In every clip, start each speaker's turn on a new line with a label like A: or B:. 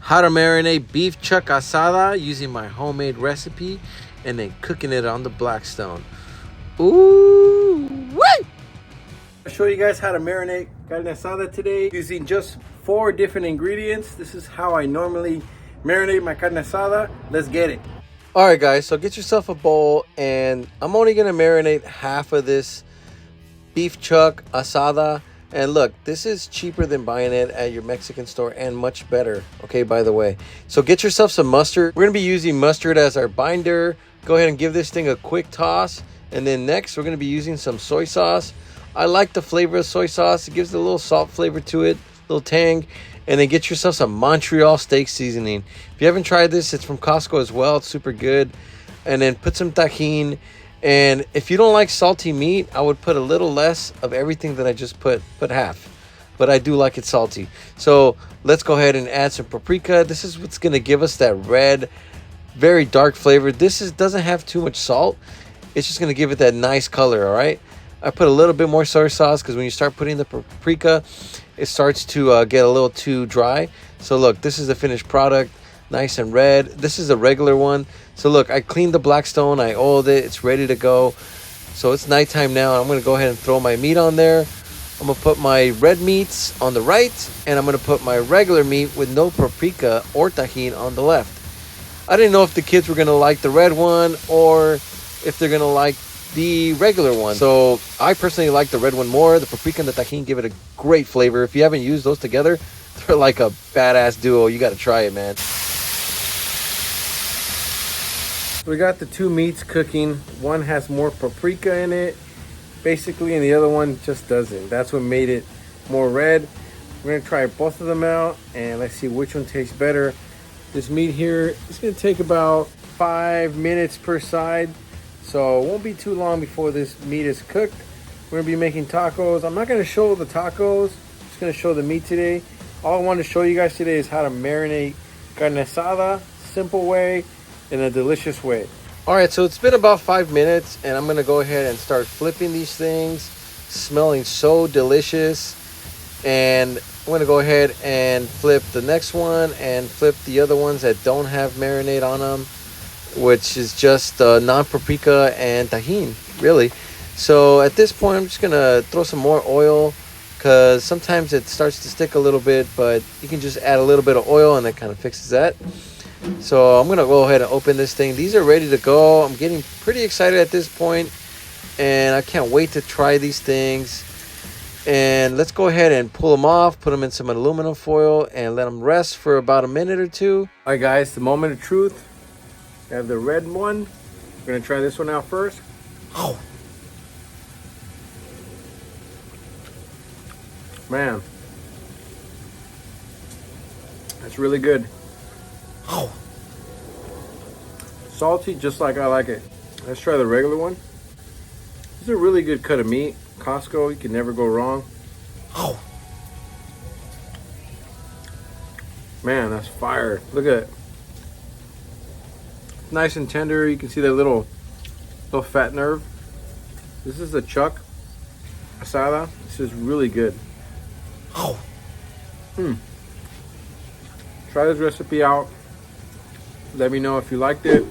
A: how to marinate beef chuck asada using my homemade recipe and then cooking it on the Blackstone. Ooh, wait! I'll show you guys how to marinate carne asada today using just 4 different ingredients. This is how I normally marinate my carne asada. Let's get it. All right, guys, so get yourself a bowl, and I'm only gonna marinate half of this beef chuck asada. And look, this is cheaper than buying it at your Mexican store and much better, okay, by the way. So get yourself some mustard. We're gonna be using mustard as our binder. Go ahead and give this thing a quick toss. And then next, we're gonna be using some soy sauce. I like the flavor of soy sauce. It gives it a little salt flavor to it, a little tang. And then get yourself some Montreal steak seasoning. If you haven't tried this, it's from Costco as well. It's super good. And then put some Tajin. And if you don't like salty meat, I would put a little less of everything that I just put half. But I do like it salty. So let's go ahead and add some paprika. This is what's going to give us that red, very dark flavor. Doesn't have too much salt. It's just going to give it that nice color, all right? I put a little bit more soy sauce because when you start putting the paprika, it starts to get a little too dry. So look, this is the finished product. Nice and red. This is a regular one. So look, I cleaned the Blackstone. I oiled it. It's ready to go. So it's nighttime now. I'm going to go ahead and throw my meat on there. I'm going to put my red meats on the right. And I'm going to put my regular meat with no paprika or Tajin on the left. I didn't know if the kids were going to like the red one or if they're going to like the regular one. So I personally like the red one more. The paprika and the Tajin give it a great flavor. If you haven't used those together, they're like a badass duo. You got to try it, man. We got the 2 meats cooking. One has more paprika in it, basically, and the other one just doesn't. That's what made it more red. We're gonna try both of them out, and let's see which one tastes better. This meat here is gonna take about 5 minutes per side, so it won't be too long before this meat is cooked. We're gonna be making tacos. I'm not gonna show the tacos, I'm just gonna show the meat today. All I want to show you guys today is how to marinate carne asada, simple way, in a delicious way. All right, so it's been about 5 minutes, and I'm gonna go ahead and start flipping these things. Smelling so delicious. And I'm gonna go ahead and flip the next one and flip the other ones that don't have marinade on them, which is just non-paprika and Tajin, really. So at this point, I'm just gonna throw some more oil because sometimes it starts to stick a little bit, but you can just add a little bit of oil and that kind of fixes that. So I'm gonna go ahead and open this thing. These are ready to go. I'm getting pretty excited at this point, and I can't wait to try these things. And let's go ahead and pull them off, put them in some aluminum foil, and let them rest for about a minute or 2. All right, guys, the moment of truth. I have the red one. We're gonna try this one out first. Oh, man, that's really good. Oh, salty, just like I like it. Let's try the regular one. This is a really good cut of meat. Costco, you can never go wrong. Oh, man, that's fire. Look at it. Nice and tender. You can see that little fat nerve. This is the chuck asada. This is really good. Oh, try this recipe out. Let me know if you liked it.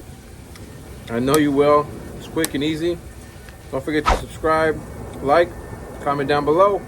A: I know you will. It's quick and easy. Don't forget to subscribe, like, comment down below.